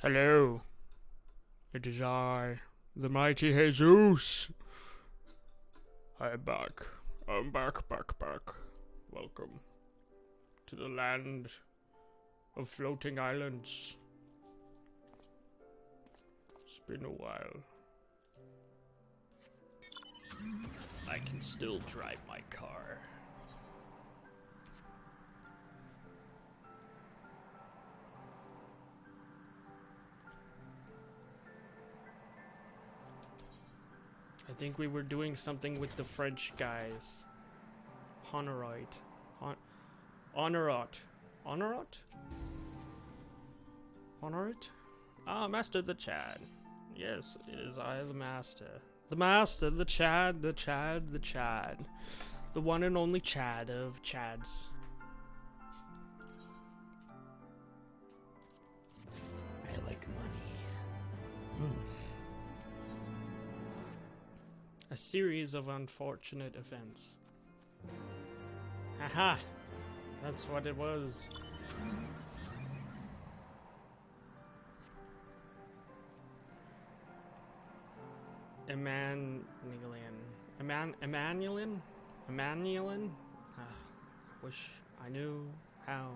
Hello, it is I, the mighty Haysoos. I'm back. I'm back. Welcome to the land of floating islands. It's been a while. I can still drive my car. I think we were doing something with the French guys. Honorite. Honorot. Ah, Master the Chad. Yes, it is I, the Master. The Master, the Chad. The one and only Chad of Chads. I like money. A series of unfortunate events. Haha! That's what it was. Emmanuelin? Wish I knew how.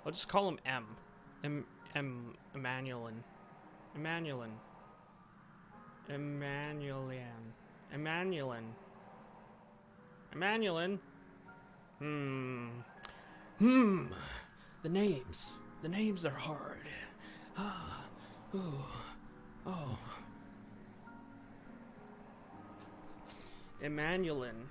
I'll just call him Emmanuelin. The names are hard. Oh. Emmanuelin.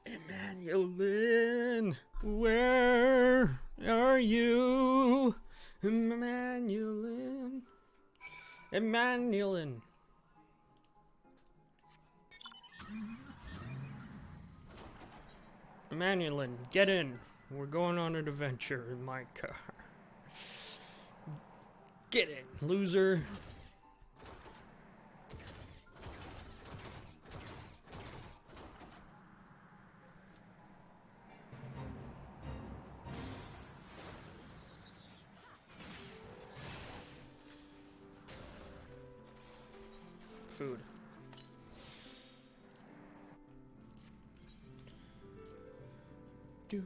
Emmanuelin, where are you? Emmanuelin. Emmanuelin, get in. We're going on an adventure in my car. Get in, loser. Food. Do.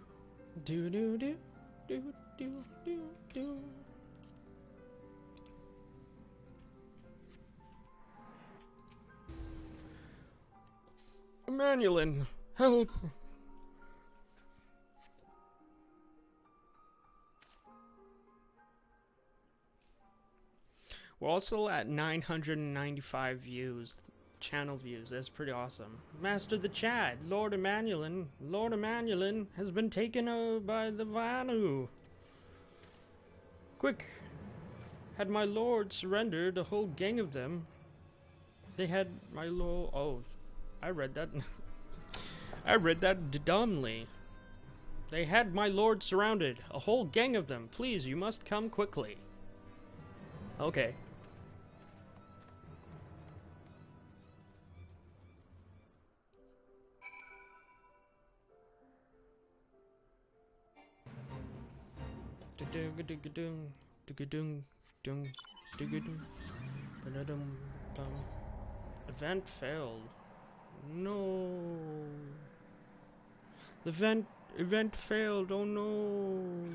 Emmanuelin, help. We're also at 995 views, channel views. That's pretty awesome. Master the Chad, Lord Emmanuelin has been taken by the Vanu. Quick! Had my lord surrendered, a whole gang of them. They had my lord. Oh, I read that. I read that dumbly. They had my lord surrounded, a whole gang of them. Please, you must come quickly. Okay. Event failed. No. The event failed. Oh no.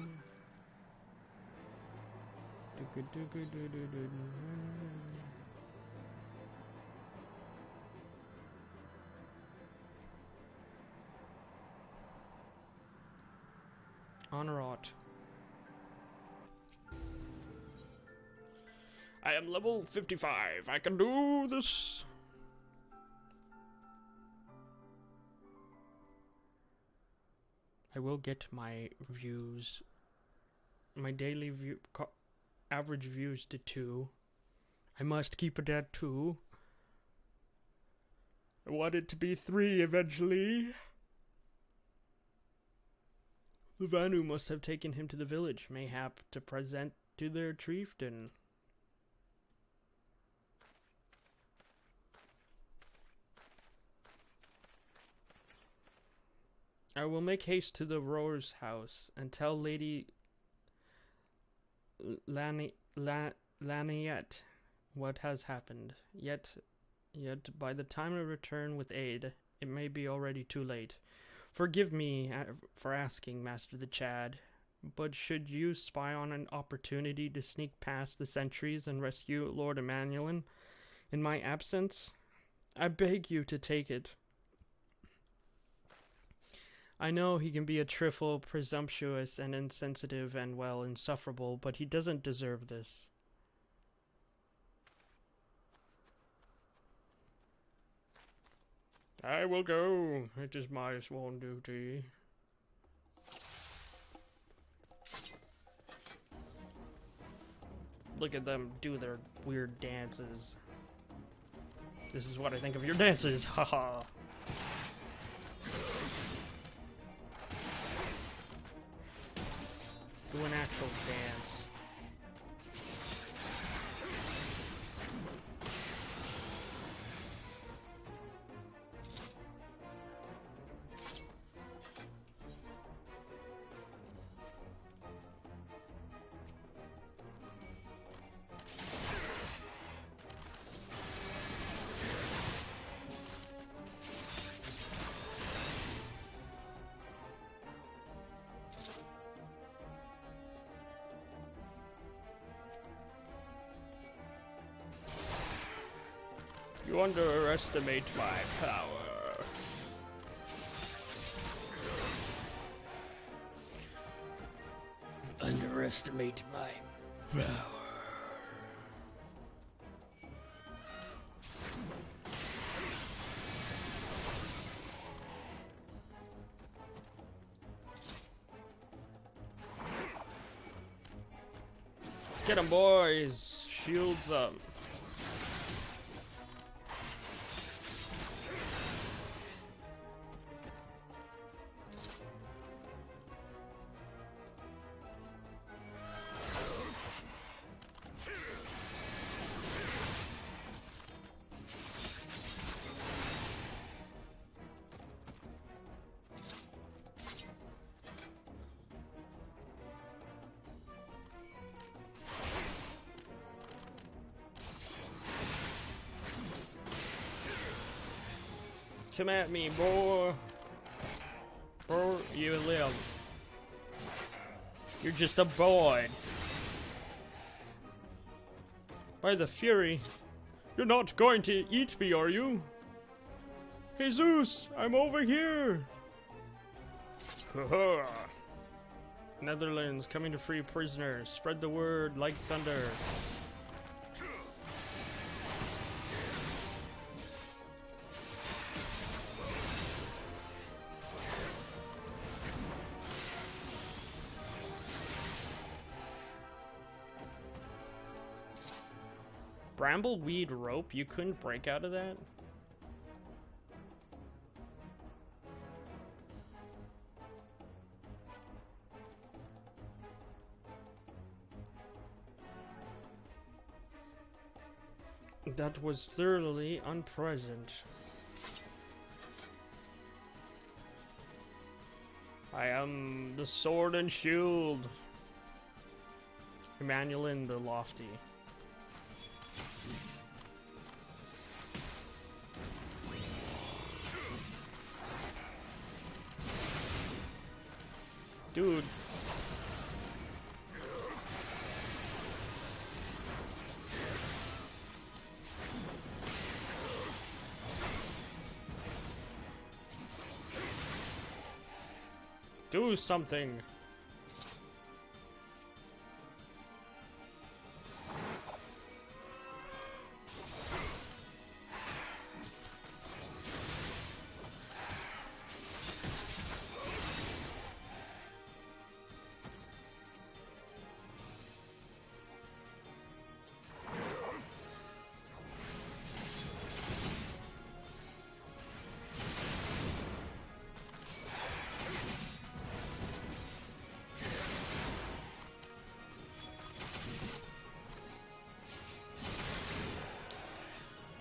Honorot. I am level 55. I can do this. I will get my views, my daily average views to 2. I must keep it at 2. I want it to be 3 eventually. The Vanu must have taken him to the village, mayhap to present to their chieftain. I will make haste to the rower's house and tell Lady Laniette what has happened. Yet by the time I return with aid, it may be already too late. Forgive me for asking, Master the Chad, but should you spy on an opportunity to sneak past the sentries and rescue Lord Emmanuel in my absence, I beg you to take it. I know he can be a trifle presumptuous and insensitive and, well, insufferable, but he doesn't deserve this. I will go. It is my sworn duty. Look at them do their weird dances. This is what I think of your dances, haha. Do an actual dance. You underestimate my power. Underestimate my power. Get 'em, boys! Shields up. Come at me, boy. Or you live. You're just a boy. By the Fury. You're not going to eat me, are you? Haysoos, I'm over here. Netherlands coming to free prisoners. Spread the word like thunder. Brambleweed rope? You couldn't break out of that? That was thoroughly unpleasant. I am the sword and shield. Emmanuel the Lofty. Dude. Do something.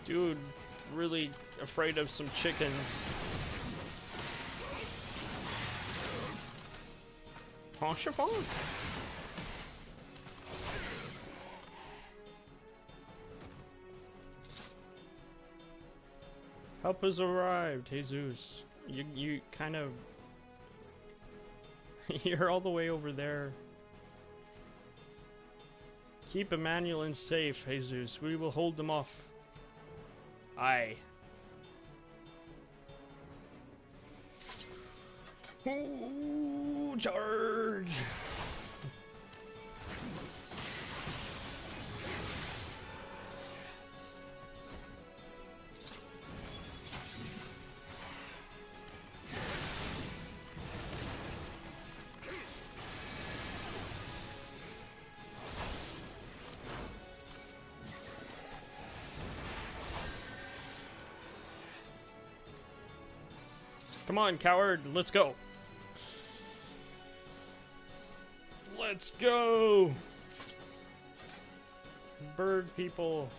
Dude, really afraid of some chickens. Chiffon? Help has arrived, Haysoos. You kind of... You're all the way over there. Keep Emmanuel safe, Haysoos. We will hold them off. Aye. Ooh, charge! Come on, coward, let's go. Let's go! Bird people.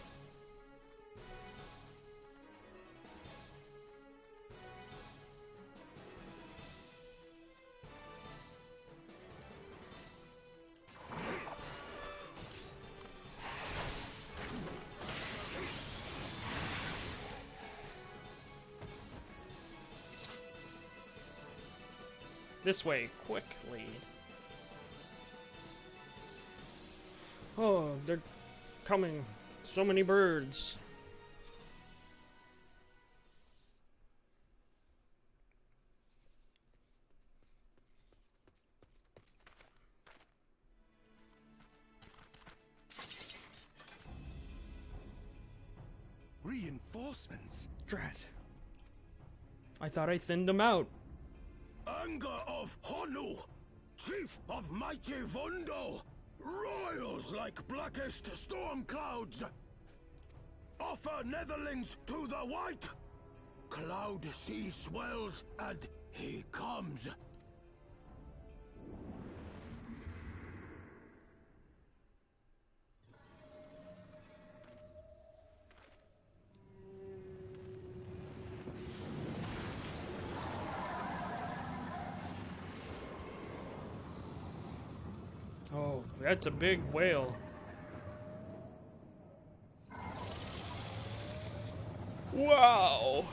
This way, quickly. Oh, they're coming. So many birds. Reinforcements? Drat. I thought I thinned them out. Anger of Honu, chief of mighty Vondo, royals like blackest storm clouds. Offer netherlings to the white. Cloud sea swells and he comes. Oh, that's a big whale. Wow!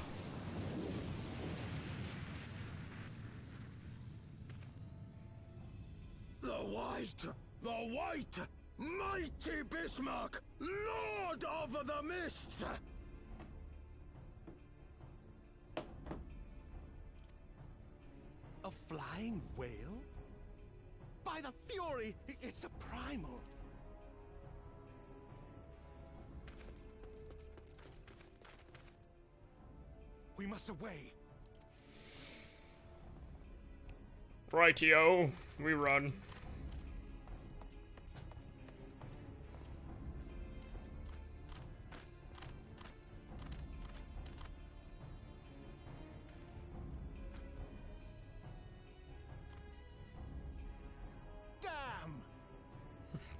The white, mighty Bismarck, lord of the mists! A flying whale? By the fury, it's a primal. We must away. Rightio, we run.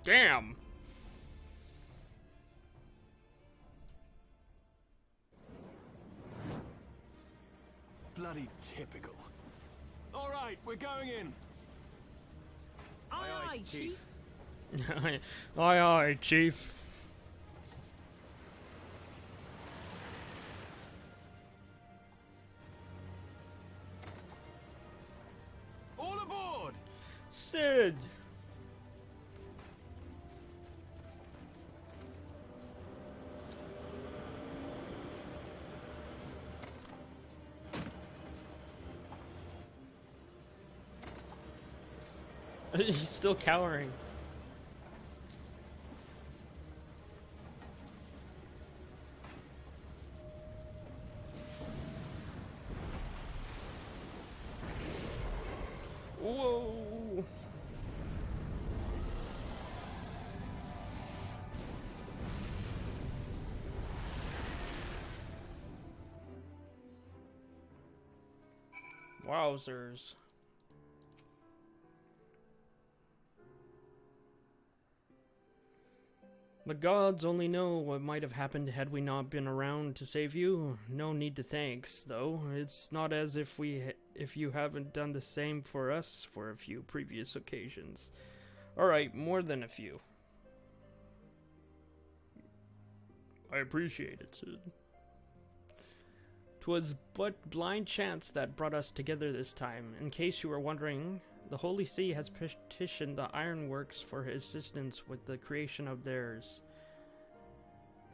Damn! Bloody typical. All right, we're going in. Aye, aye, Chief. Aye, aye, Chief. All aboard! Sid! He's still cowering. Whoa! Wowzers. The gods only know what might have happened had we not been around to save you. No need to thanks, though. It's not as if if you haven't done the same for us for a few previous occasions. Alright, more than a few. I appreciate it, Sid. 'Twas but blind chance that brought us together this time. In case you were wondering, the Holy See has petitioned the Ironworks for assistance with the creation of theirs.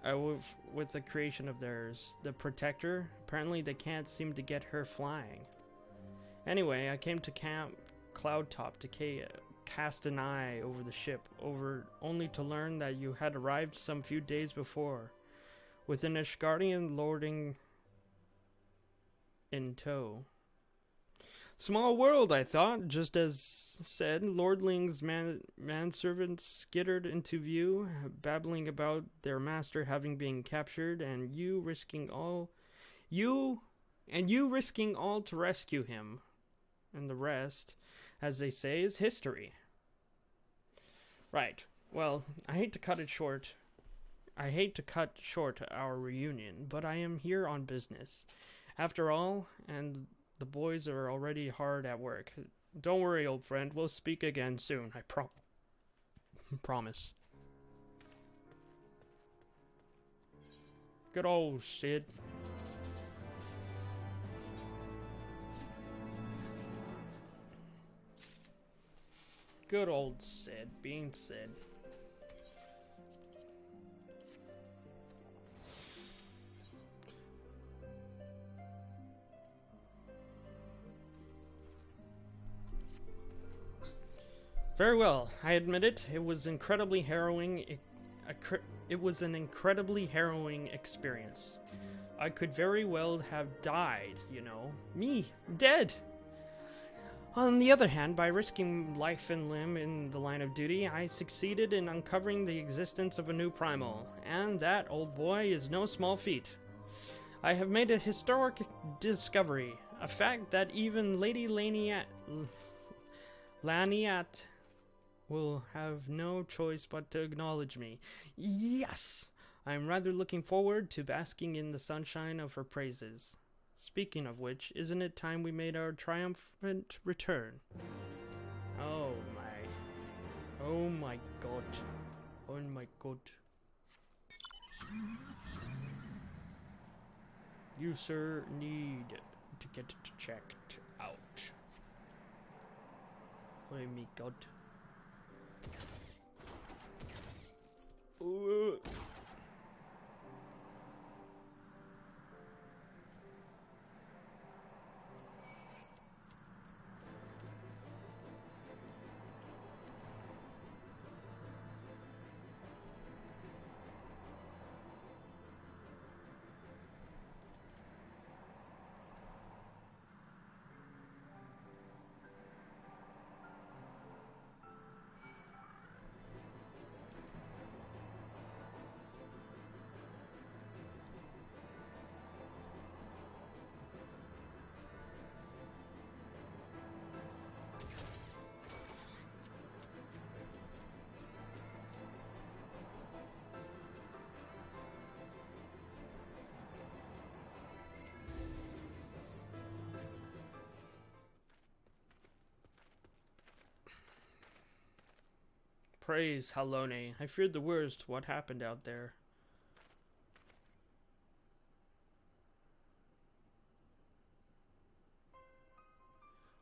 With the creation of theirs. The Protector? Apparently they can't seem to get her flying. Anyway, I came to Camp Cloudtop to cast an eye over the ship, only to learn that you had arrived some few days before, with an Ashgardian lording in tow. Small world, I thought. Just as said, lordlings manservants skittered into view, babbling about their master having been captured, and you risking all to rescue him. And the rest, as they say, is history. Right. Well, I hate to cut short our reunion, but I am here on business. After all, and the boys are already hard at work. Don't worry, old friend. We'll speak again soon. I promise. Good old Sid. Good old Sid being Sid. Very well, I admit it. It was incredibly harrowing. It was an incredibly harrowing experience. I could very well have died, you know. Me, dead! On the other hand, by risking life and limb in the line of duty, I succeeded in uncovering the existence of a new primal, and that, old boy, is no small feat. I have made a historic discovery, a fact that even Lady Laniat will have no choice but to acknowledge me. Yes! I am rather looking forward to basking in the sunshine of her praises. Speaking of which, isn't it time we made our triumphant return? Oh my. Oh my god. Oh my god. You, sir, need to get it checked out. Oh my god. Ooh. Praise Halone. I feared the worst. What happened out there?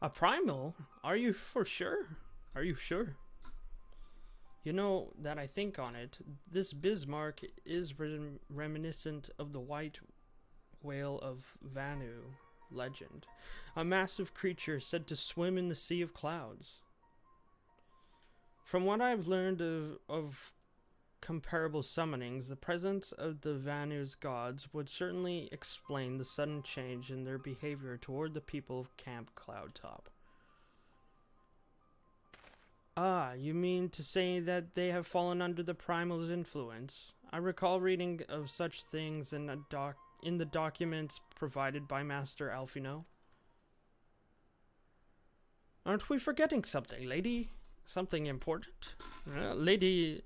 A primal? Are you for sure? Are you sure? You know, that I think on it, this Bismarck is reminiscent of the white whale of Vanu legend. A massive creature said to swim in the sea of clouds. From what I've learned of comparable summonings, the presence of the Vanu's gods would certainly explain the sudden change in their behavior toward the people of Camp Cloudtop. Ah, you mean to say that they have fallen under the primal's influence? I recall reading of such things in the documents provided by Master Alfino. Aren't we forgetting something, lady? Something important? Lady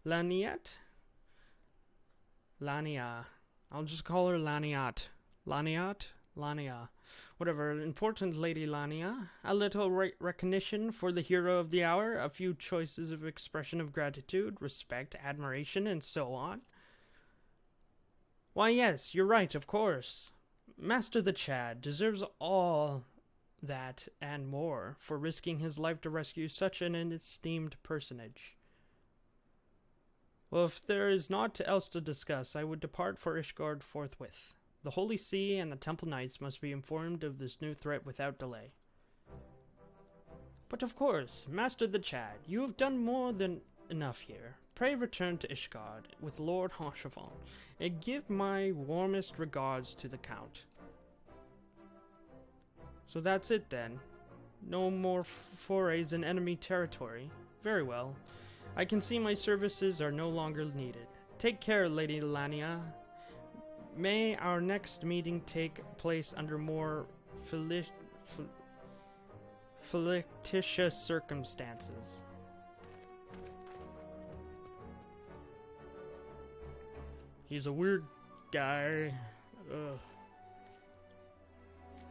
Laniat? Lania. I'll just call her Laniat. Laniat? Lania. Whatever. Important Lady Lania. A little recognition for the hero of the hour. A few choices of expression of gratitude, respect, admiration, and so on. Why, yes, you're right, of course. Master the Chad deserves all that and more for risking his life to rescue such an esteemed personage. Well, if there is naught else to discuss, I would depart for Ishgard forthwith. The Holy See and the Temple Knights must be informed of this new threat without delay. But of course, Master the Chad, you have done more than enough here. Pray return to Ishgard with Lord Haysoos, and give my warmest regards to the Count. So that's it then. No more forays in enemy territory. Very well. I can see my services are no longer needed. Take care, Lady Lania. May our next meeting take place under more felicitous circumstances. He's a weird guy. Ugh.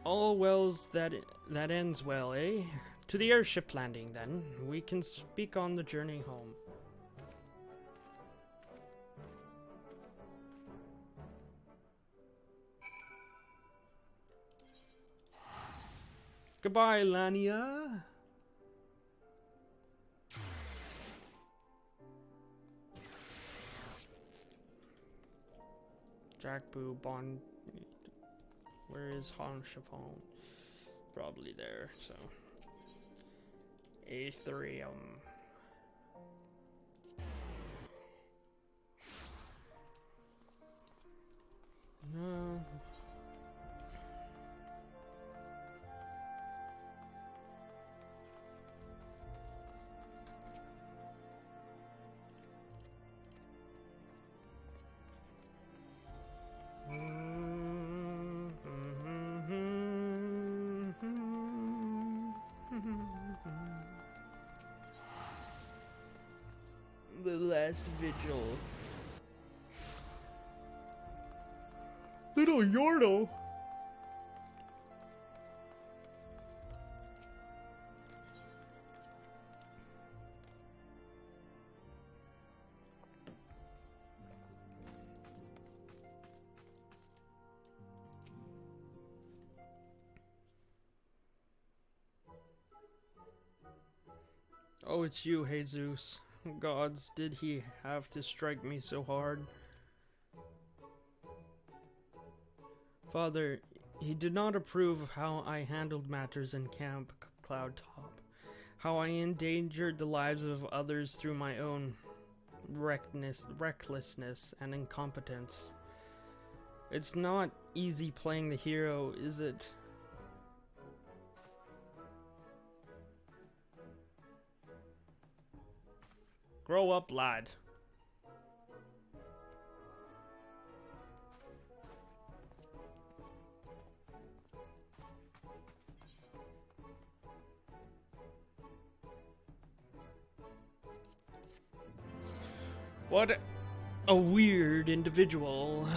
All wells that ends well, eh? To the airship landing, then. We can speak on the journey home. Goodbye, Lania. Jackboo Bond. Where is Haysoos? Probably there, so. Aetherium. No. The last vigil. Little Yordle. Oh, it's you, Haysoos. Gods, did he have to strike me so hard? Father, he did not approve of how I handled matters in Camp Cloudtop, how I endangered the lives of others through my own recklessness and incompetence. It's not easy playing the hero, is it? Grow up, lad. What a weird individual.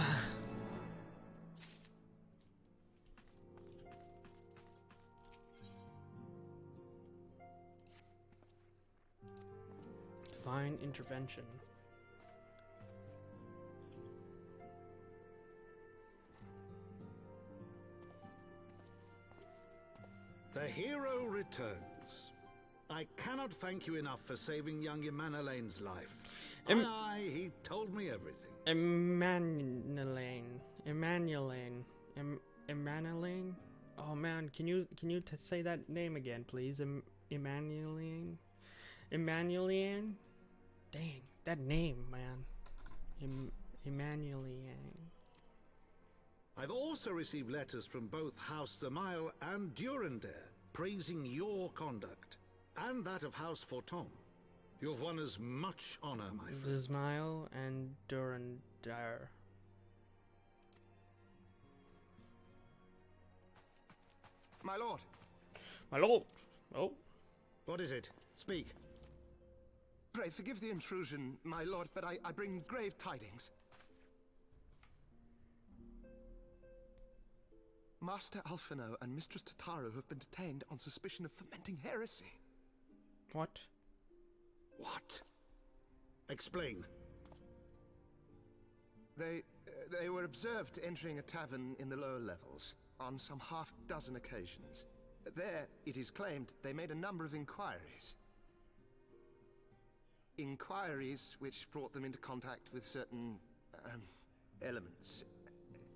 Divine intervention. The hero returns. I cannot thank you enough for saving young Emanolane's life. Aye, he told me everything. Emanuelane. Oh man, can you say that name again, please? Emanuelane. Dang, that name, man. Emanuelane. I've also received letters from both House Zamail and Durandare praising your conduct, and that of House Fortom. You've won as much honor, my friend. Zamail and Durandare. My lord. My lord. Oh. What is it? Speak. Pray forgive the intrusion, my lord, but I bring grave tidings. Master Alphino and Mistress Tataru have been detained on suspicion of fomenting heresy. What? What? Explain. They were observed entering a tavern in the lower levels on some half-dozen occasions. There, it is claimed, they made a number of inquiries. Inquiries which brought them into contact with certain, elements.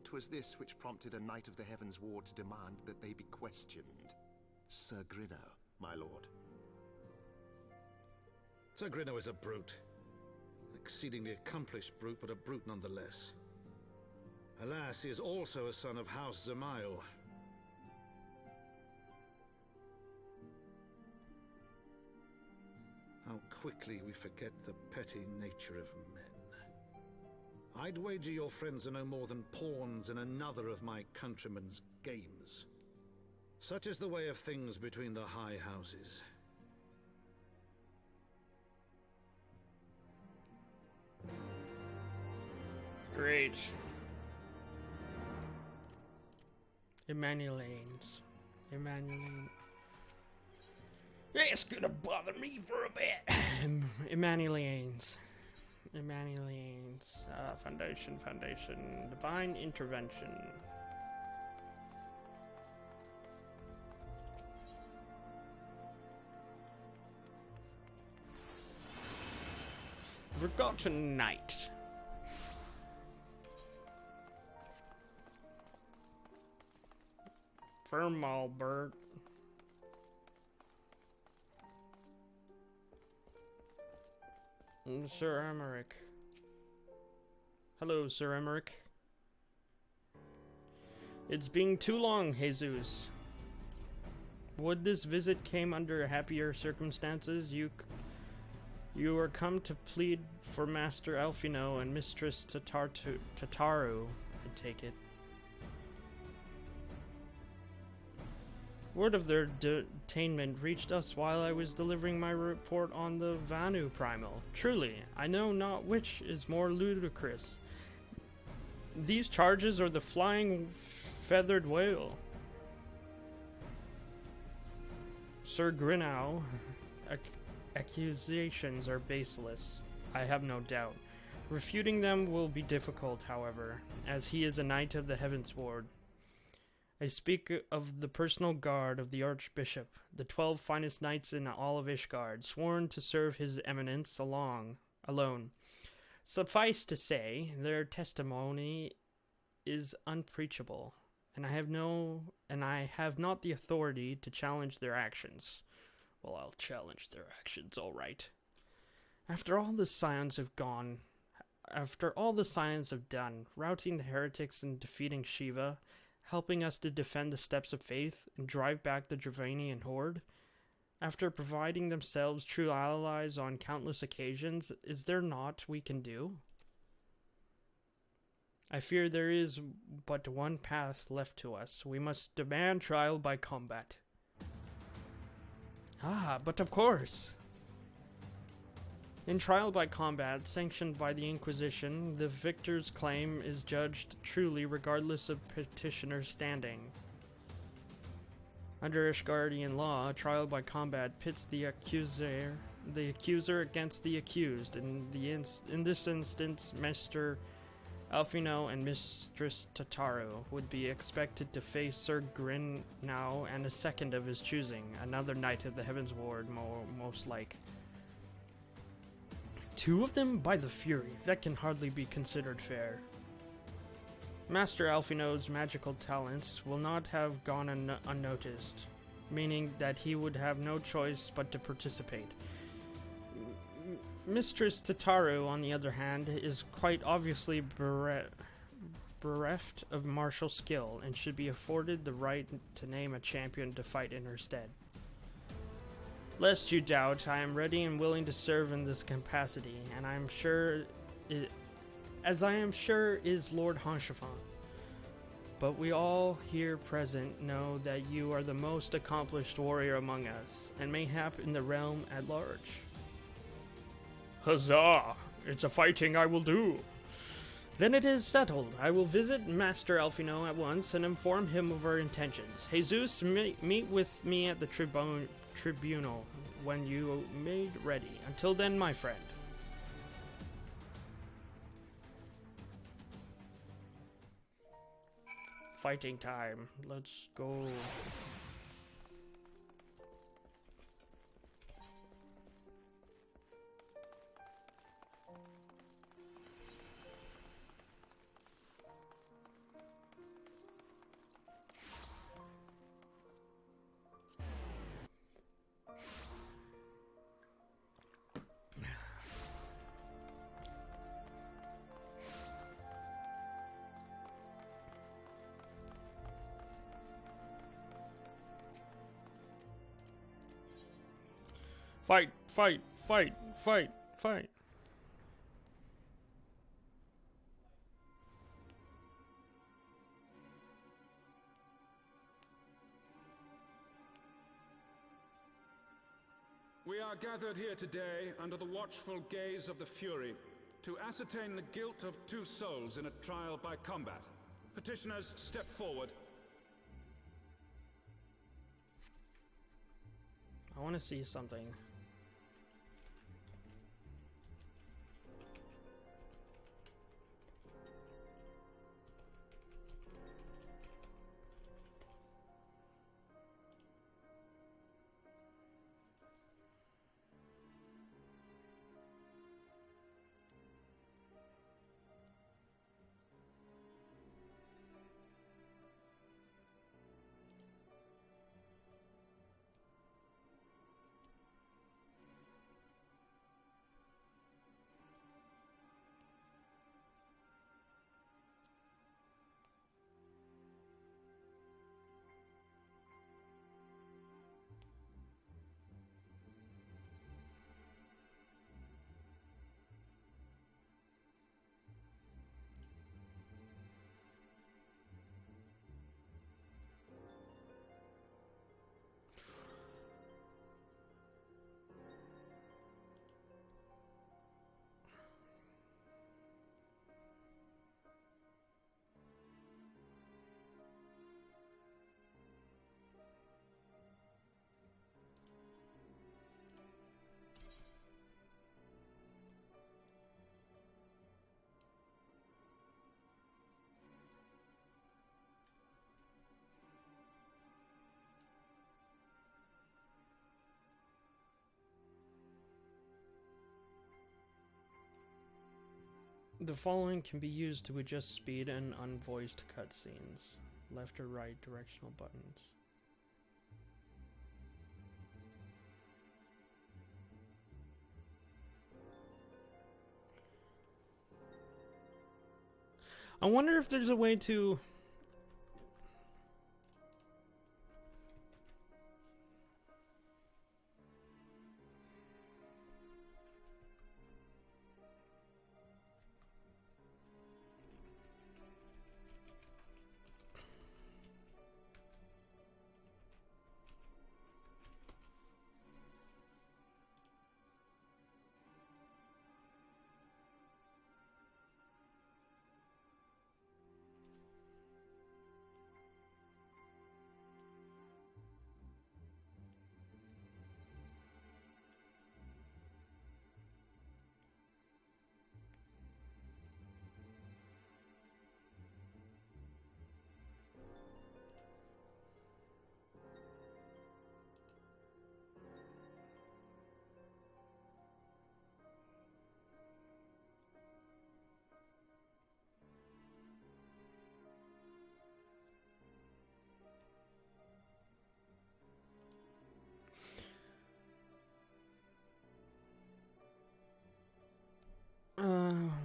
'Twas this which prompted a Knight of the Heavens Ward to demand that they be questioned. Sir Grinno, my lord. Sir Grinno is a brute. An exceedingly accomplished brute, but a brute nonetheless. Alas, he is also a son of House Zamayo. How quickly we forget the petty nature of men. I'd wager your friends are no more than pawns in another of my countrymen's games. Such is the way of things between the high houses. Great. Emmanuelanes. It's gonna bother me for a bit. Emmanuelanes. Foundation. Divine intervention. Forgotten Knight. Firmalbert. Sir Emmerich. Hello, Sir Emmerich. It's been too long, Haysoos. Would this visit came under happier circumstances? You are come to plead for Master Alphino and Mistress Tataru, I take it. Word of their detainment reached us while I was delivering my report on the Vanu Primal. Truly, I know not which is more ludicrous. These charges or the flying feathered whale? Sir Grinnow, accusations are baseless, I have no doubt. Refuting them will be difficult, however, as he is a Knight of the Heavens Ward. I speak of the personal guard of the Archbishop, the 12 finest knights in all of Ishgard, sworn to serve his eminence alone. Suffice to say, their testimony is unpreachable, and I have not the authority to challenge their actions. Well, I'll challenge their actions, all right. After all the scions have done, routing the heretics and defeating Shiva, helping us to defend the steps of faith and drive back the Dravanian horde, after providing themselves true allies on countless occasions, is there naught we can do? I fear there is but one path left to us. We must demand trial by combat. Ah, but of course! In trial by combat, sanctioned by the Inquisition, the victor's claim is judged truly regardless of petitioner's standing. Under Ishgardian law, trial by combat pits the accuser against the accused. In this instance, Mr. Alphino and Mistress Tataru would be expected to face Sir Grinnow and a second of his choosing, another Knight of the Heavens Ward, most like. 2 of them? By the Fury, that can hardly be considered fair. Master Alphino's magical talents will not have gone unnoticed, meaning that he would have no choice but to participate. Mistress Tataru, on the other hand, is quite obviously bereft of martial skill and should be afforded the right to name a champion to fight in her stead. Lest you doubt, I am ready and willing to serve in this capacity, and I am sure is Lord Honchefant. But we all here present know that you are the most accomplished warrior among us, and mayhap in the realm at large. Huzzah! It's a fighting I will do! Then it is settled. I will visit Master Elfino at once and inform him of our intentions. Haysoos, meet with me at the tribunal when you made ready. Until then, my friend. Fighting time. Let's go. Fight, fight, fight, fight, fight. We are gathered here today under the watchful gaze of the Fury to ascertain the guilt of 2 souls in a trial by combat. Petitioners, step forward. I want to see something. The following can be used to adjust speed and unvoiced cutscenes. Left or right directional buttons. I wonder if there's a way to...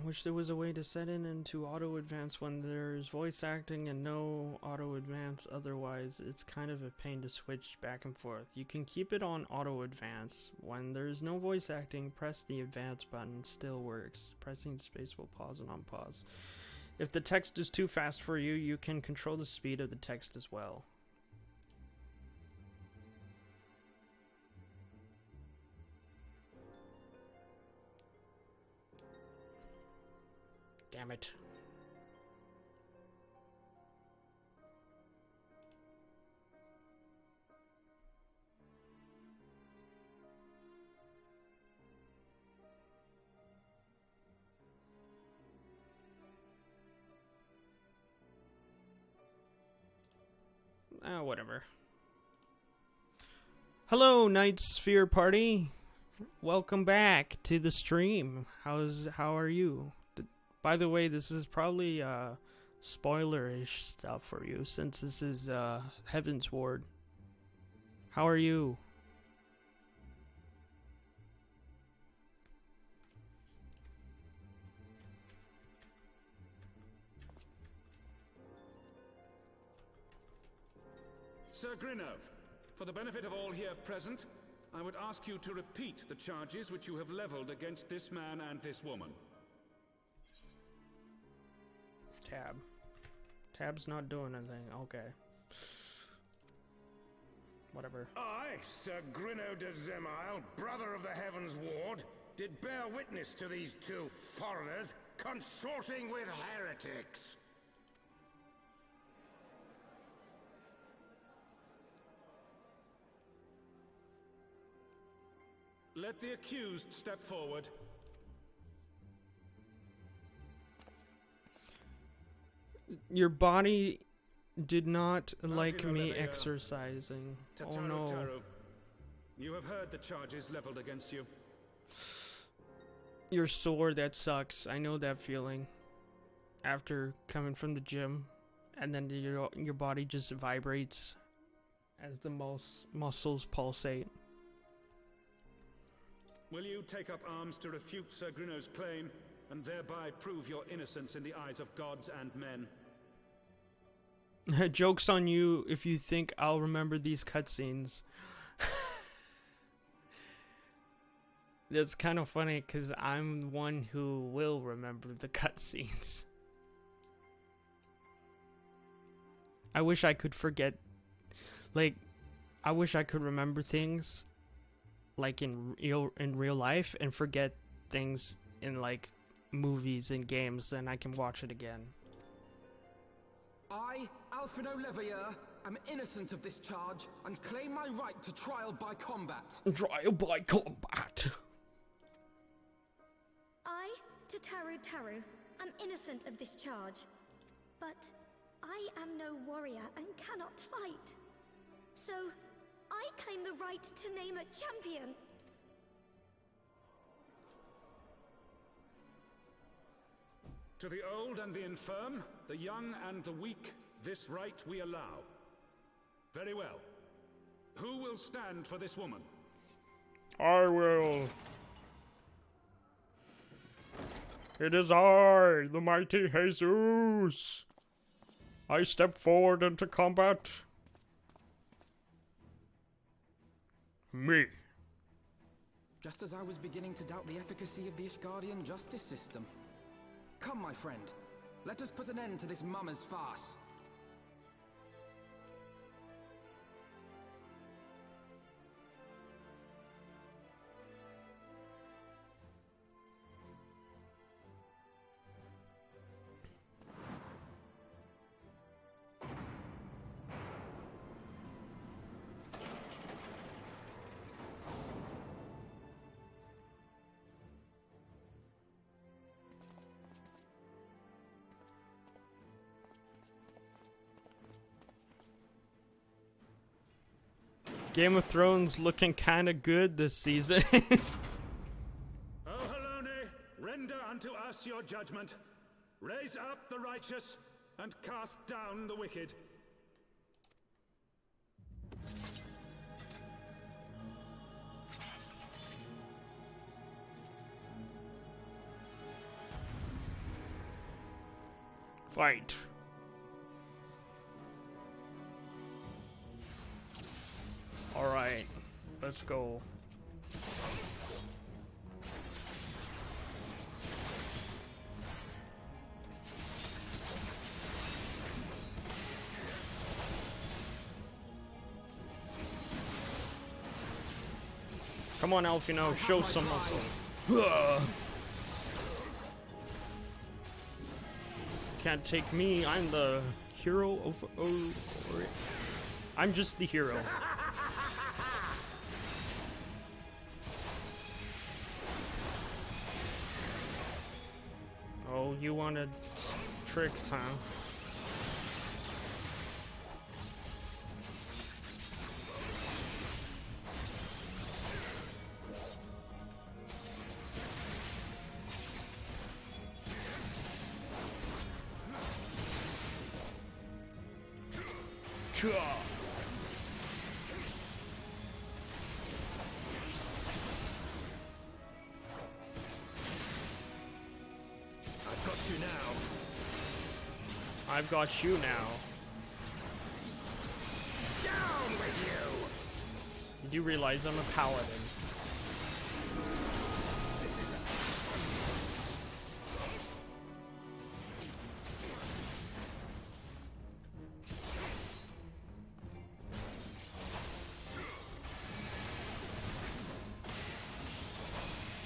Wish there was a way to set in into auto advance when there's voice acting and no auto advance otherwise. It's kind of a pain to switch back and forth. You can keep it on auto advance. When there's no voice acting, press the advance button, still works. Pressing space will pause and unpause. If the text is too fast for you, you can control the speed of the text as well. Damn it. Whatever. Hello, Night Sphere Party. Welcome back to the stream. How are you? By the way, this is probably spoilerish stuff for you since this is Heaven's Ward. How are you? Sir Grinno, for the benefit of all here present, I would ask you to repeat the charges which you have leveled against this man and this woman. Tab. Tab's not doing anything. Okay. Whatever. I, Sir Grinno de Zemile, brother of the Heavens Ward, did bear witness to these two foreigners consorting with heretics. Let the accused step forward. Your body did not like Alfino me Levia. exercising. Oh Tataru no. Taru, you have heard the charges leveled against you. You're sore, that sucks. I know that feeling. After coming from the gym, and then your body just vibrates as the muscles pulsate. Will you take up arms to refute Sir Grinno's claim, and thereby prove your innocence in the eyes of gods and men? Joke's on you if you think I'll remember these cutscenes. That's kind of funny, because I'm one who will remember the cutscenes. I wish I could forget, like, I wish I could remember things, like, in real life, and forget things in, like, movies and games, then I can watch it again. I, Alfino Levia, am innocent of this charge, and claim my right to trial by combat. Trial by combat. I, Tataru Taru, am innocent of this charge, but I am no warrior and cannot fight. So, I claim the right to name a champion. To the old and the infirm, the young and the weak, this right we allow. Very well. Who will stand for this woman? I will. It is I, the mighty Haysoos. I step forward into combat. Me. Just as I was beginning to doubt the efficacy of the Ishgardian justice system. Come, my friend. Let us put an end to this mummer's farce. Game of Thrones looking kind of good this season. O Halone, render unto us your judgment. Raise up the righteous, and cast down the wicked. Fight. Alright, let's go. Come on, Alfino, show some muscle. Can't take me, I'm the hero of... I'm just the hero. Oh, you wanted tricks, huh? I've got you now. I've got you now. Down with you! You do realize I'm a paladin.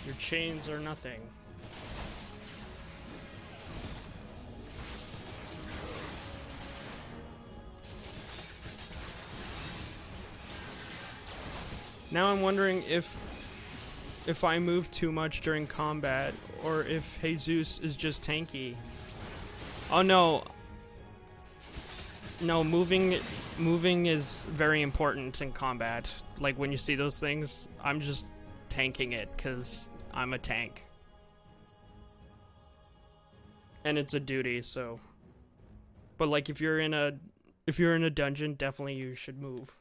Your chains are nothing. Now I'm wondering if I move too much during combat, or if Haysoos is just tanky. Oh no. No, moving is very important in combat. Like when you see those things, I'm just tanking it because I'm a tank. And it's a duty, so. But like if you're in a dungeon, definitely you should move.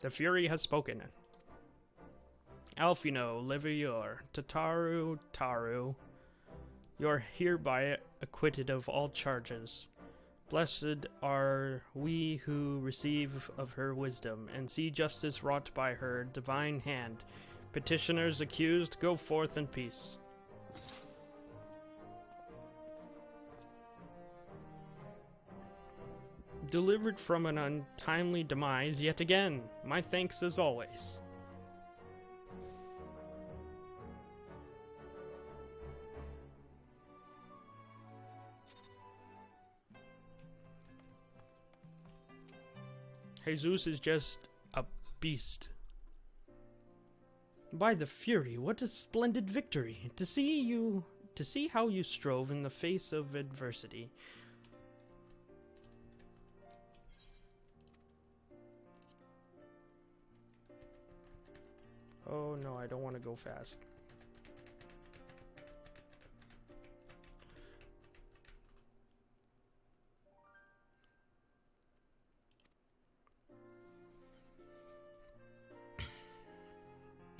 The Fury has spoken. Alfino, Livior, Taru, you are hereby acquitted of all charges. Blessed are we who receive of her wisdom, and see justice wrought by her divine hand. Petitioners accused, go forth in peace. Delivered from an untimely demise yet again. My thanks as always. Haysoos is just a beast. By the Fury, what a splendid victory! To see how you strove in the face of adversity. Oh no, I don't want to go fast.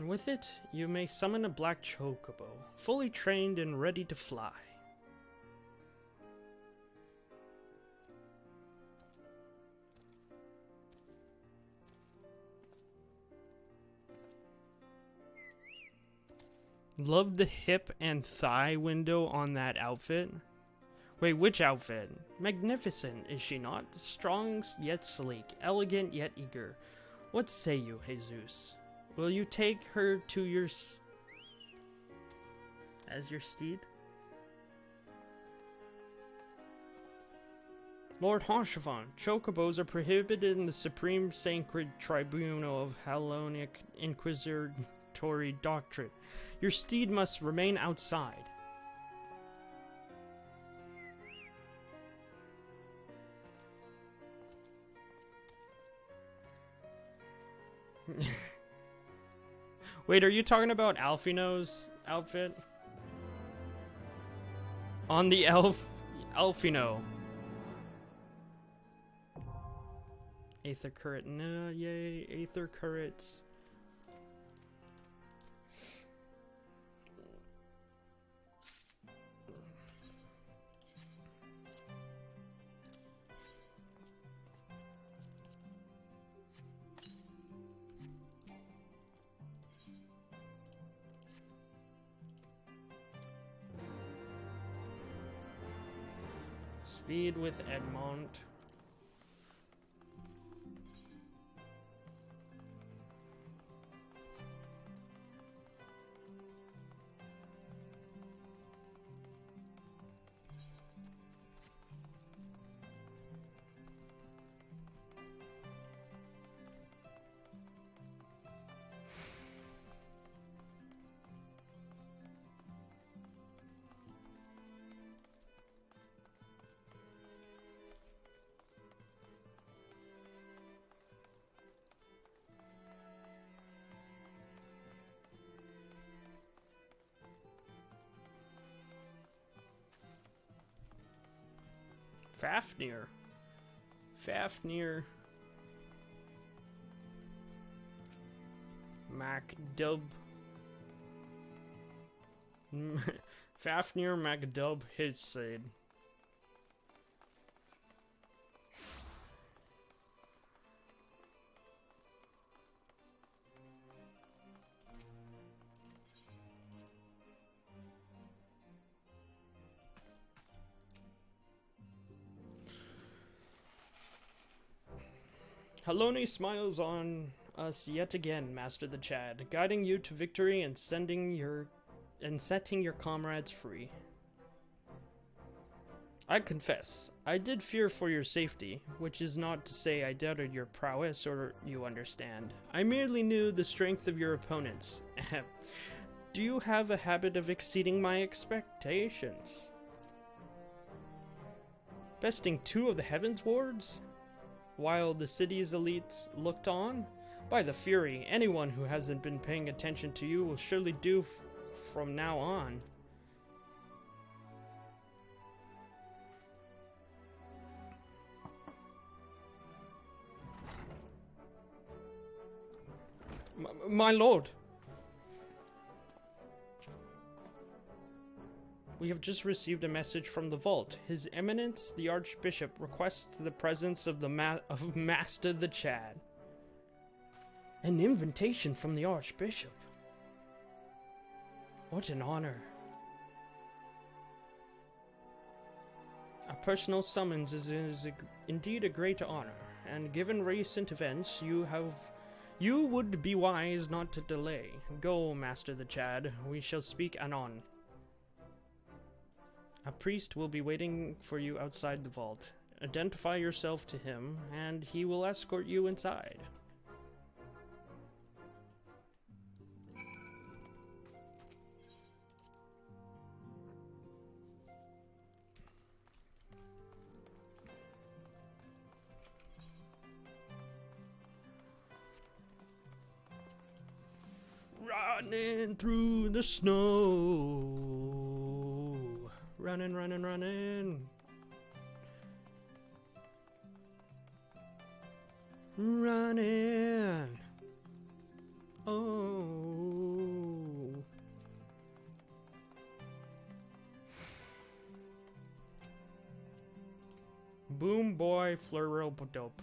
With it, you may summon a black chocobo, fully trained and ready to fly. Love the hip and thigh window on that outfit. Wait, which outfit? Magnificent, is she not? Strong yet sleek, elegant yet eager. What say you, Haysoos? Will you take her to your as your steed? Lord Honchevant, chocobos are prohibited in the Supreme Sacred Tribunal of Hellenic Inquisitory Doctrine. Your steed must remain outside. Wait, are you talking about Alfino's outfit? On the Alfino. Aether Curret, no, yay, Aether Currets. Speed with Edmond. Fafnir. Fafnir. MacDub. Fafnir MacDub Hissade. Haloni smiles on us yet again, Master the Chad, guiding you to victory and setting your comrades free. I confess, I did fear for your safety, which is not to say I doubted your prowess or you understand. I merely knew the strength of your opponents. Do you have a habit of exceeding my expectations? Besting 2 of the Heavens Wards? While the city's elites looked on? By the Fury, anyone who hasn't been paying attention to you will surely do from now on. My lord! We have just received a message from the vault. His Eminence, the Archbishop, requests the presence of Master the Chad. An invitation from the Archbishop. What an honor. A personal summons is indeed a great honor, and given recent events, you would be wise not to delay. Go, Master the Chad. We shall speak anon. A priest will be waiting for you outside the vault. Identify yourself to him, and he will escort you inside. Running through the snow. Running, running, running. Running. Oh. Boom boy flurrope-a-dope.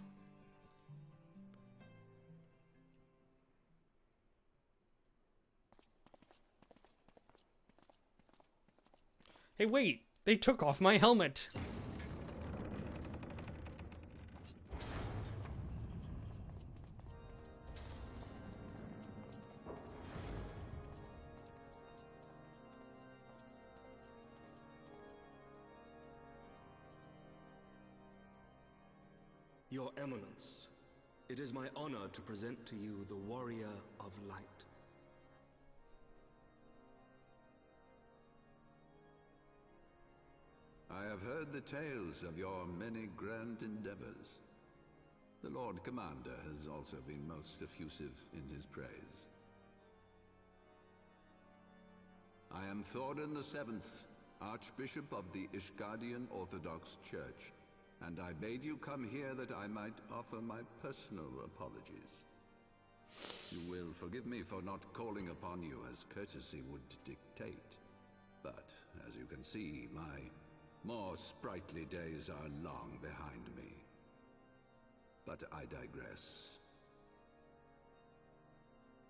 Hey, wait! They took off my helmet! Your Eminence, it is my honor to present to you the Warrior of Light. I have heard the tales of your many grand endeavors. The Lord Commander has also been most effusive in his praise. I am Thorin VII, Archbishop of the Ishgardian Orthodox Church, and I bade you come here that I might offer my personal apologies. You will forgive me for not calling upon you as courtesy would dictate, but as you can see, my more sprightly days are long behind me. But I digress.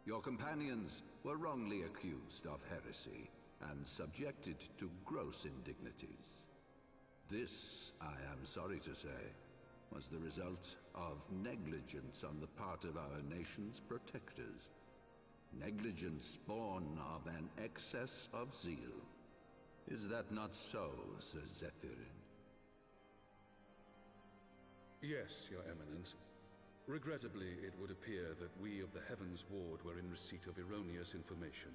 Your companions were wrongly accused of heresy and subjected to gross indignities. This, I am sorry to say, was the result of negligence on the part of our nation's protectors. Negligence born of an excess of zeal. Is that not so, Sir Zephyrin? Yes, Your Eminence. Regrettably, it would appear that we of the Heavens Ward were in receipt of erroneous information.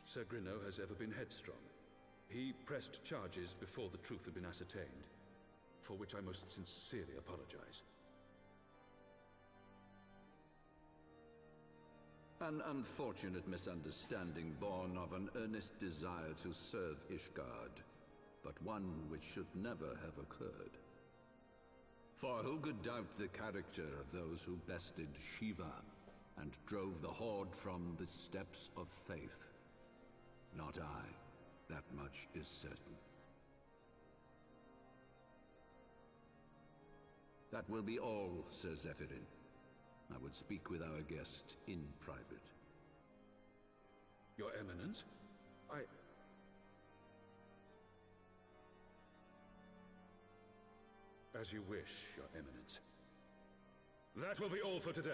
Sir Grinno has ever been headstrong. He pressed charges before the truth had been ascertained, for which I most sincerely apologize. An unfortunate misunderstanding born of an earnest desire to serve Ishgard. but one which should never have occurred. For who could doubt the character of those who bested Shiva and drove the Horde from the steps of faith? Not I. That much is certain. That will be all, Sir Zephyrin. I would speak with our guest in private. Your Eminence? As you wish, Your Eminence. That will be all for today.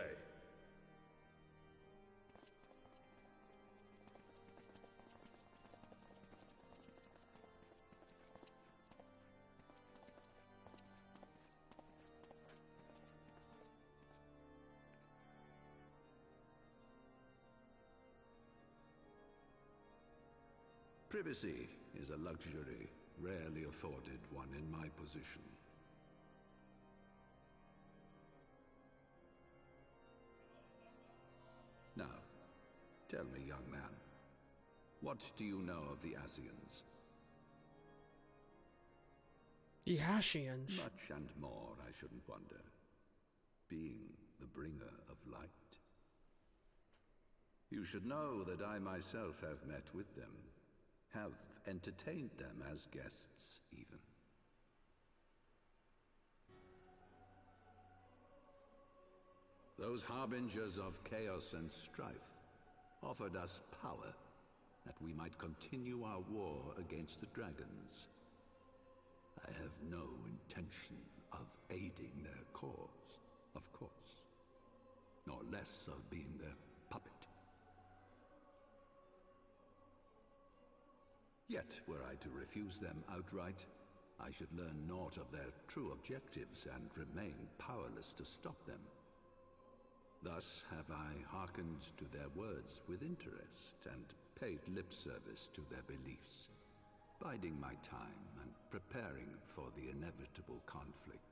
Privacy is a luxury rarely afforded one in my position. Now, tell me, young man, what do you know of the Asians? The Ashians. Much and more, I shouldn't wonder. Being the bringer of light. You should know that I myself have met with them. Have entertained them as guests, even. Those harbingers of chaos and strife offered us power that we might continue our war against the dragons. I have no intention of aiding their cause, of course, nor less of being their puppet. Yet, were I to refuse them outright, I should learn naught of their true objectives and remain powerless to stop them. Thus have I hearkened to their words with interest and paid lip service to their beliefs, biding my time and preparing for the inevitable conflict.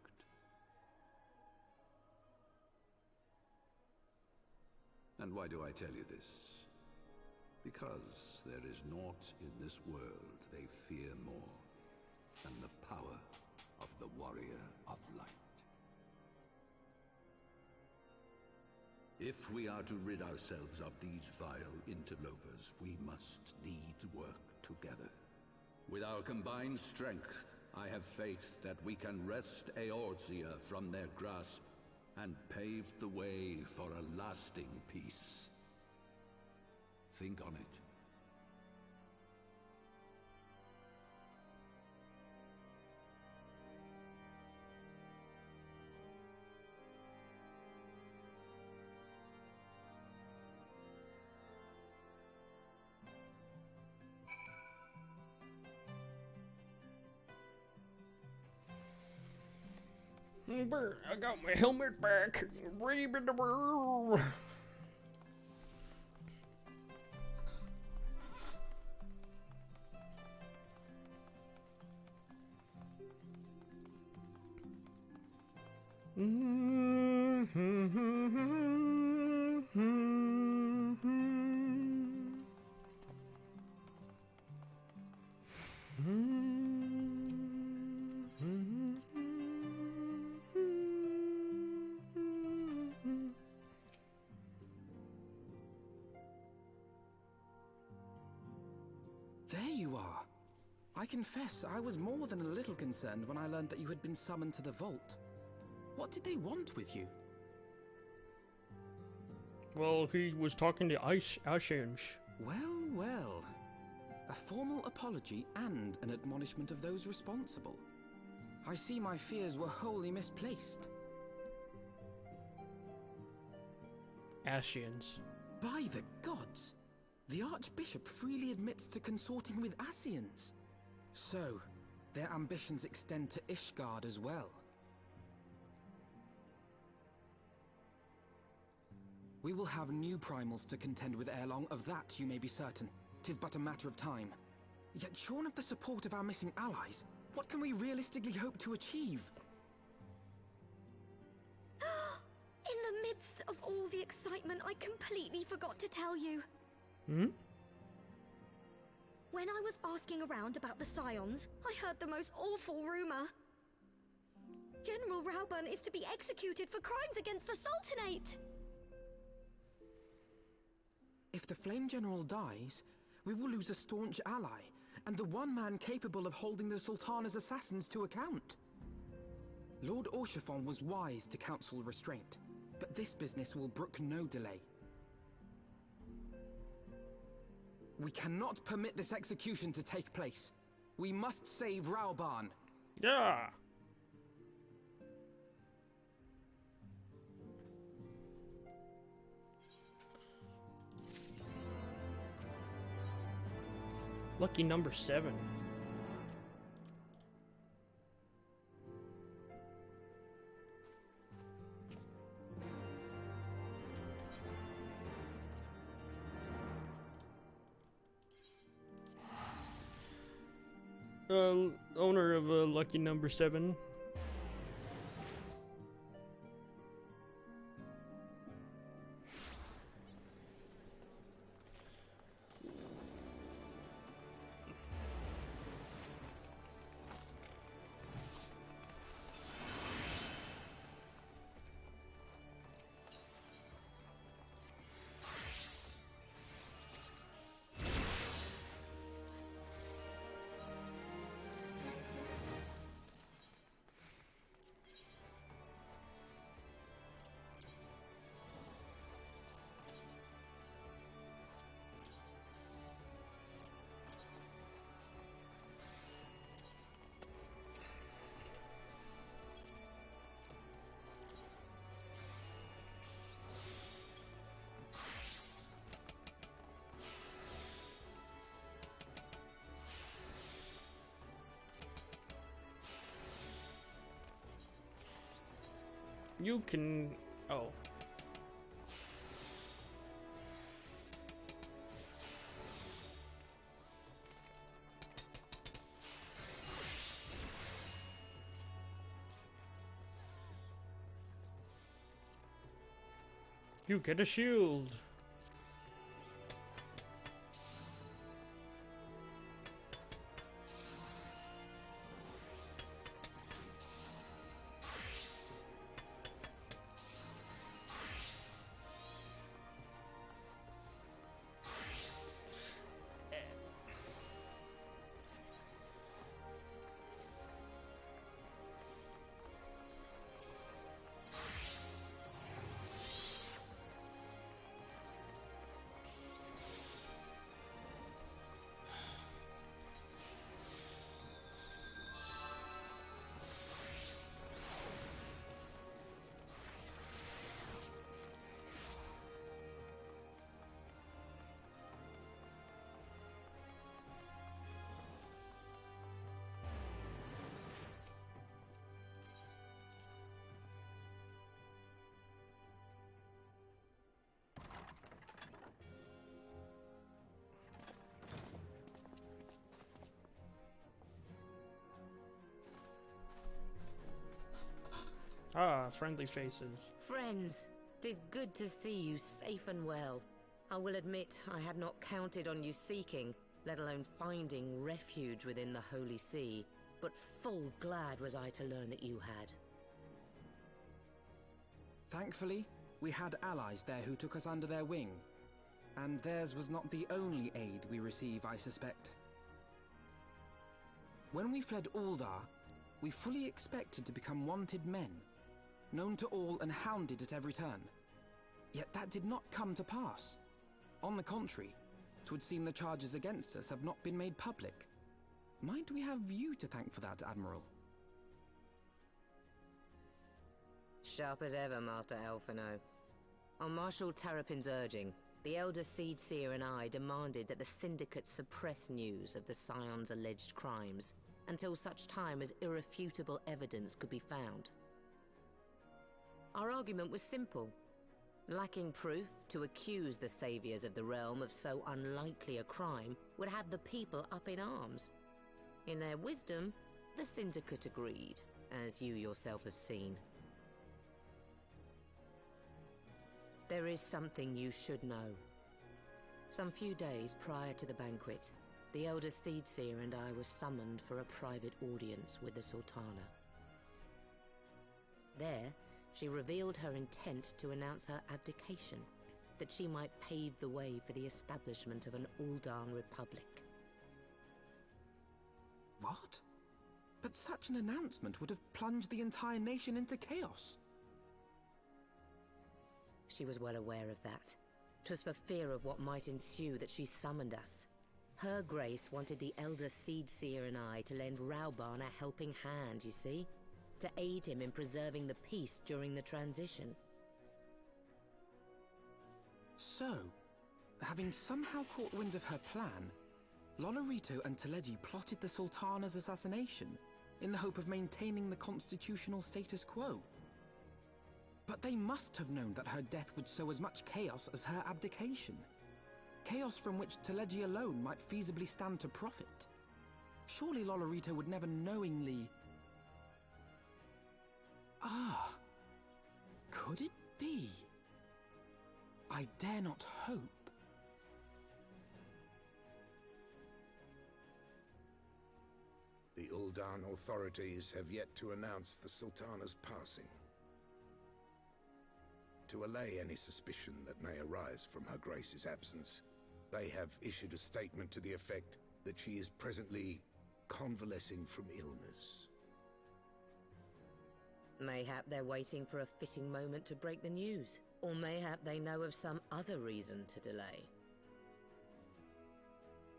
And why do I tell you this? Because there is naught in this world they fear more than the power of the warrior of light. If we are to rid ourselves of these vile interlopers, we must needs work together. With our combined strength, I have faith that we can wrest Eorzea from their grasp and pave the way for a lasting peace. Think on it. I got my helmet back. Ready for the world. There you are. I confess, I was more than a little concerned when I learned that you had been summoned to the vault. What did they want with you? Well, he was talking to Ashians. Well, well. A formal apology and an admonishment of those responsible. I see my fears were wholly misplaced. Ashians. By the gods! The Archbishop freely admits to consorting with Asians. So, their ambitions extend to Ishgard as well. We will have new primals to contend with ere long, of that you may be certain. 'Tis but a matter of time. Yet shorn of the support of our missing allies, what can we realistically hope to achieve? In the midst of all the excitement, I completely forgot to tell you. When I was asking around about the Scions, I heard the most awful rumor. General Rauburn is to be executed for crimes against the Sultanate! If the Flame General dies, we will lose a staunch ally, and the one man capable of holding the Sultana's assassins to account. Lord Orshafon was wise to counsel restraint, but this business will brook no delay. We cannot permit this execution to take place. We must save Rauburn. Yeah. Lucky number 7. Owner of lucky number 7. You can... oh. You get a shield. Ah, friendly faces. Friends, 'tis good to see you safe and well. I will admit I had not counted on you seeking, let alone finding refuge within the Holy See, but full glad was I to learn that you had. Thankfully, we had allies there who took us under their wing. And theirs was not the only aid we receive, I suspect. When we fled Uldar, we fully expected to become wanted men, known to all and hounded at every turn. Yet that did not come to pass. On the contrary, 'twould seem the charges against us have not been made public. Might we have you to thank for that, Admiral? Sharp as ever, Master Elfino. On Marshal Terrapin's urging, the Elder Seed Seer and I demanded that the Syndicate suppress news of the Scion's alleged crimes until such time as irrefutable evidence could be found. Our argument was simple. Lacking proof, to accuse the saviors of the realm of so unlikely a crime would have the people up in arms. In their wisdom, the Syndicate agreed, as you yourself have seen. There is something you should know. Some few days prior to the banquet, the Elder Seedseer and I were summoned for a private audience with the Sultana. There, she revealed her intent to announce her abdication, that she might pave the way for the establishment of an Uldan Republic. What? But such an announcement would have plunged the entire nation into chaos. She was well aware of that. 'Twas for fear of what might ensue that she summoned us. Her Grace wanted the Elder Seedseer and I to lend Rauban a helping hand, you see? To aid him in preserving the peace during the transition. So, having somehow caught wind of her plan, Lolorito and Teleji plotted the Sultana's assassination in the hope of maintaining the constitutional status quo. But they must have known that her death would sow as much chaos as her abdication. Chaos from which Teleji alone might feasibly stand to profit. Surely Lolorito would never knowingly... Ah, could it be? I dare not hope. The Uldan authorities have yet to announce the Sultana's passing. To allay any suspicion that may arise from Her Grace's absence, they have issued a statement to the effect that she is presently convalescing from illness. Mayhap they're waiting for a fitting moment to break the news. Or mayhap they know of some other reason to delay.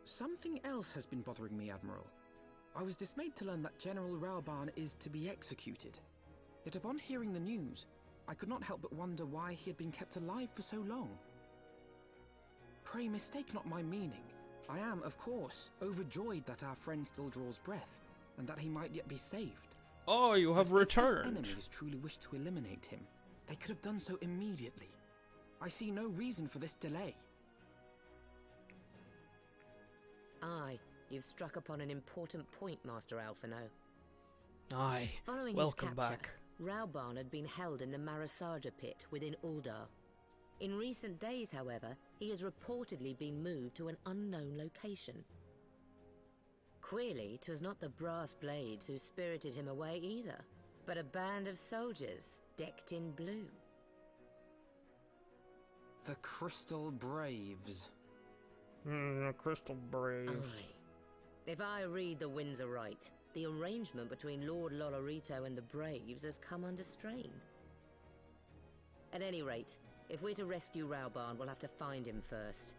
Something else has been bothering me, Admiral. I was dismayed to learn that General Rauban is to be executed. Yet upon hearing the news, I could not help but wonder why he had been kept alive for so long. Pray mistake not my meaning. I am, of course, overjoyed that our friend still draws breath, and that he might yet be saved. Oh, you have returned. If his enemies truly wished to eliminate him, they could have done so immediately. I see no reason for this delay. Aye, you've struck upon an important point, Master Alphino. Aye, Following welcome his capture, back. Rauban had been held in the Marasaja pit within Uldar. In recent days, however, he has reportedly been moved to an unknown location. Queerly, 'twas not the Brass Blades who spirited him away either, but a band of soldiers decked in blue. The Crystal Braves. The Crystal Braves. Aye. If I read the winds aright, the arrangement between Lord Lolorito and the Braves has come under strain. At any rate, if we're to rescue Rauban, we'll have to find him first.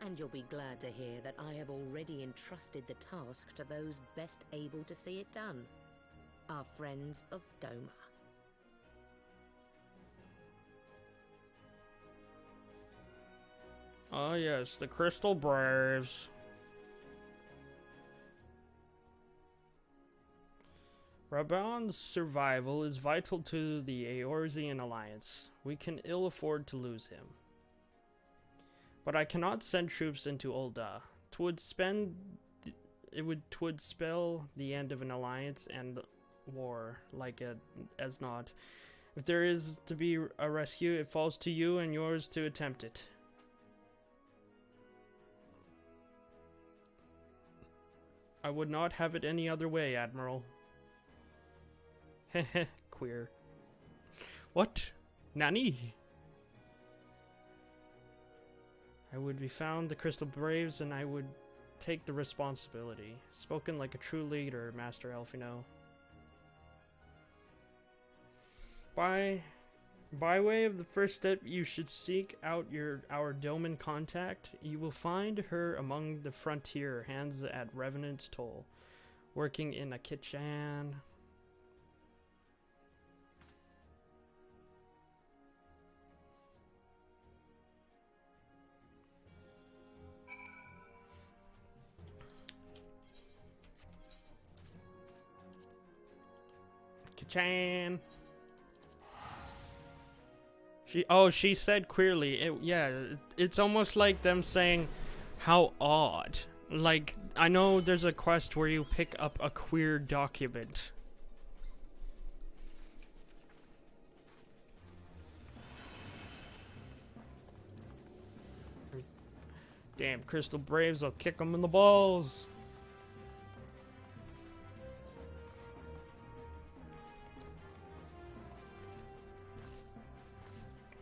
And you'll be glad to hear that I have already entrusted the task to those best able to see it done. Our friends of Doma. Ah, yes, the Crystal Braves. Rauban's survival is vital to the Eorzean Alliance. We can ill afford to lose him. But I cannot send troops into Ulda. Twould spell the end of an alliance and war, like as not. If there is to be a rescue, it falls to you and yours to attempt it. I would not have it any other way, Admiral. Heh, queer. What? Nani? I would be found the Crystal Braves and I would take the responsibility. Spoken like a true leader, Master Alphino. By way of the first step, you should seek out our Doman contact. You will find her among the frontier hands at Revenant's Toll, working in a kitchen. Kitchen. She said queerly. It's almost like them saying, how odd. Like, I know there's a quest where you pick up a queer document. Damn Crystal Braves, I'll kick them in the balls.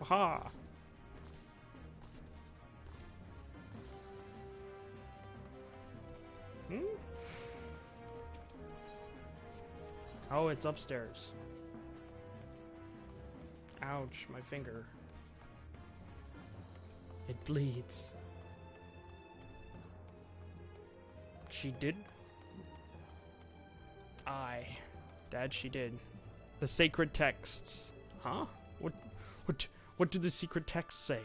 Aha. Hmm? Oh, it's upstairs. Ouch, my finger. It bleeds. She did? Aye. Dad, she did. The sacred texts. Huh? What do the secret texts say?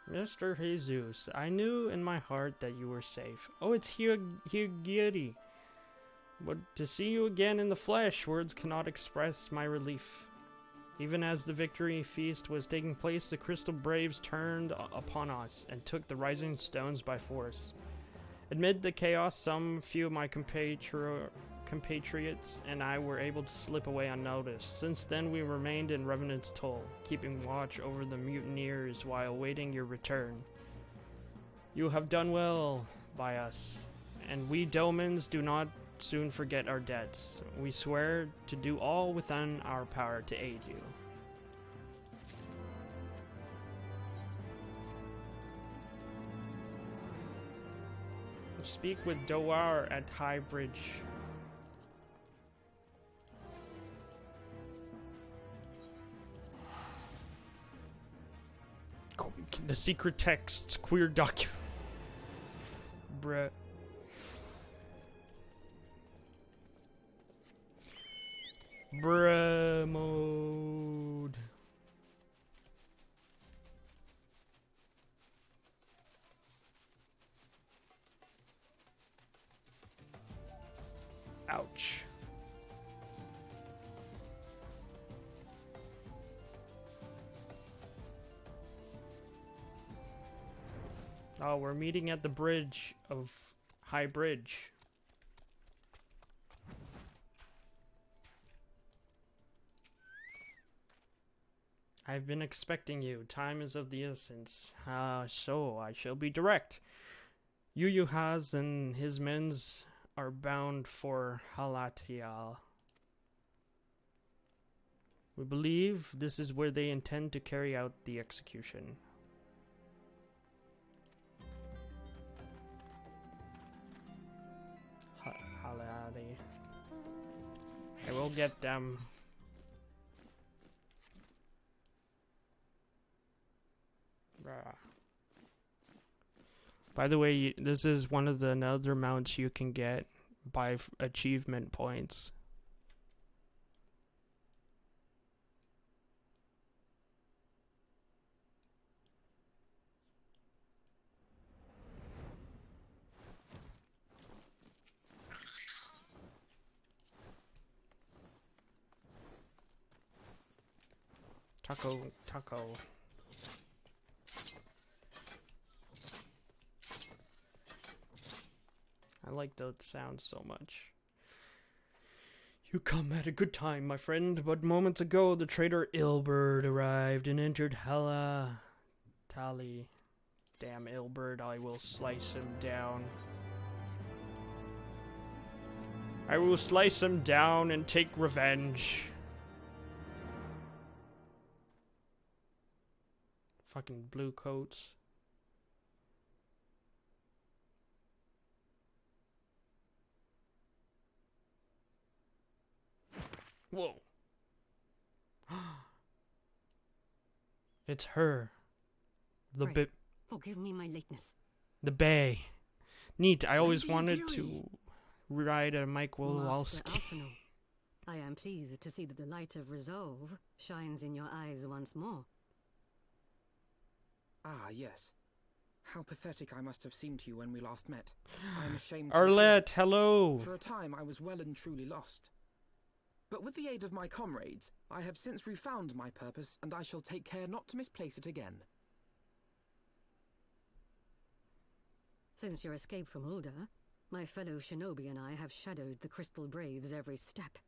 Mr. Haysoos, I knew in my heart that you were safe. Oh, it's Higiri. But to see you again in the flesh, words cannot express my relief. Even as the victory feast was taking place, the Crystal Braves turned upon us and took the Rising Stones by force. Amid the chaos, some few of my compatriots and I were able to slip away unnoticed. Since then, we remained in Revenant's Toll, keeping watch over the mutineers while awaiting your return. You have done well by us, and we Domans do not soon forget our debts. We swear to do all within our power to aid you. Speak with Doar at High Bridge. The secret texts, queer document. Bruh. Bruh mode. Ouch. Oh, we're meeting at the bridge of High Bridge. I've been expecting you. Time is of the essence. So I shall be direct. Yu has and his men's are bound for Halatial. We believe this is where they intend to carry out the execution. Halati. I will get them. By the way, this is one of the other mounts you can get by achievement points. Taco. I like those sounds so much. You come at a good time, my friend, but moments ago the traitor Ilberd arrived and entered Hala Tali. Damn Ilberd, I will slice him down. I will slice him down and take revenge. Fucking blue coats. Whoa. It's her. Forgive me my lateness. The Bay. Neat. I always wanted to ride a Mike Woloski. I am pleased to see that the light of resolve shines in your eyes once more. Ah, yes. How pathetic I must have seemed to you when we last met. I am ashamed to Arlette, hello! For a time I was well and truly lost. But with the aid of my comrades, I have since refound my purpose, and I shall take care not to misplace it again. Since your escape from Ulda, my fellow shinobi and I have shadowed the Crystal Braves every step,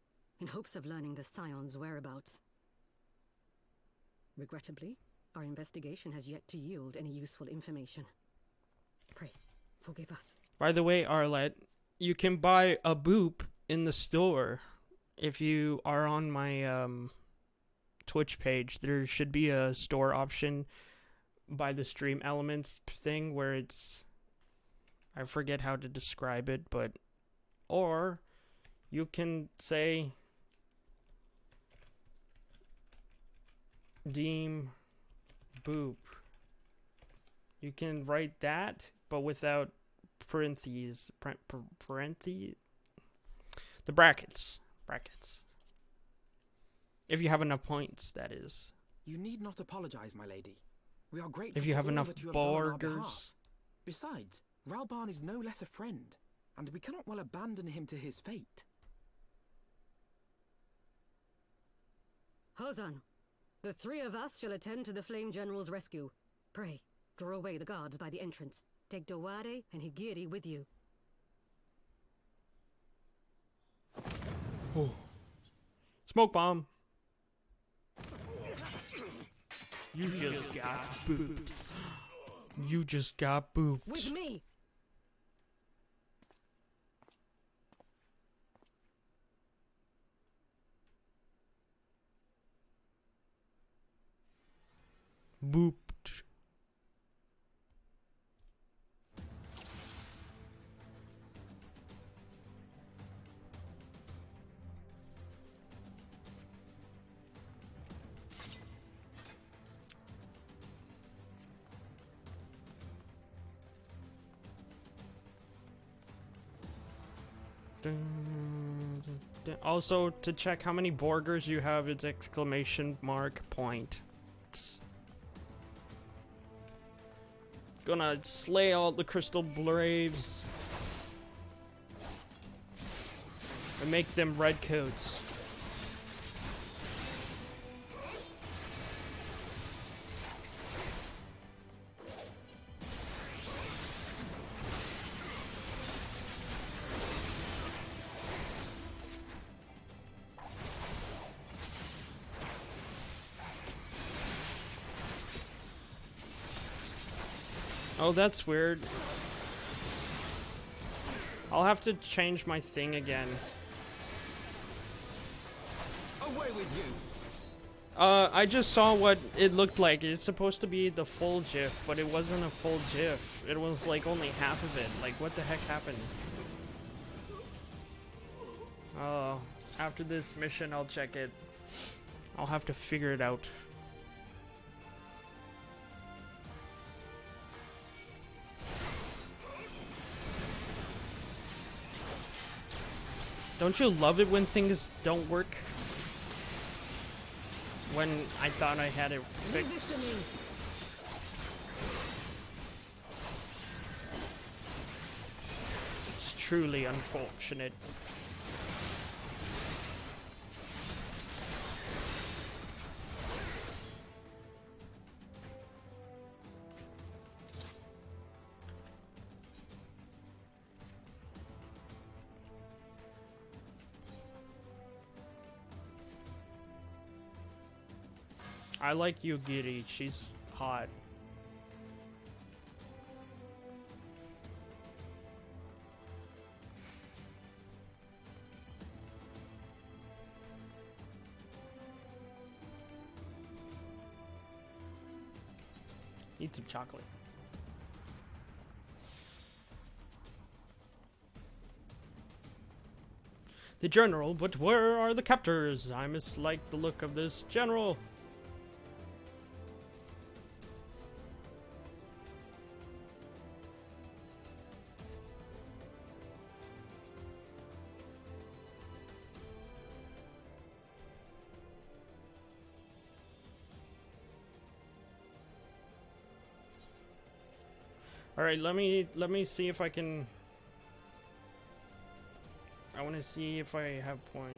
in hopes of learning the Scion's whereabouts. Regrettably, Our investigation has yet to yield any useful information. Pray, forgive us. By the way, Arlette, you can buy a boop in the store. If you are on my Twitch page, there should be a store option by the stream elements thing where it's, I forget how to describe it, but, or you can say deem boop. You can write that, but without parentheses, parentheses, the brackets. If you have enough points, that is. You need not apologize, my lady. We are grateful If you have for all enough that you have done on our burgers. behalf. Besides, Ralbarn is no less a friend, and we cannot well abandon him to his fate. Hozan, the three of us shall attend to the Flame General's rescue. Pray, draw away the guards by the entrance. Take Dawade and Higiri with you. Oh. Smoke bomb. You just got booped. You just got booped. With me! Booped. Also, to check how many Borgers you have, it's exclamation mark point. Gonna slay all the Crystal Braves and make them redcoats. Oh, that's weird. I'll have to change my thing again. Away with you! I just saw what it looked like. It's supposed to be the full GIF, but it wasn't a full GIF. It was like only half of it. Like, what the heck happened? Oh, after this mission, I'll check it. I'll have to figure it out. Don't you love it when things don't work? When I thought I had it fixed. Leave this to me. It's truly unfortunate. I like Yugiri, she's hot. Need some chocolate. The general, but where are the captors? I mislike the look of this general. All right, let me see if I can. I want to see if I have point.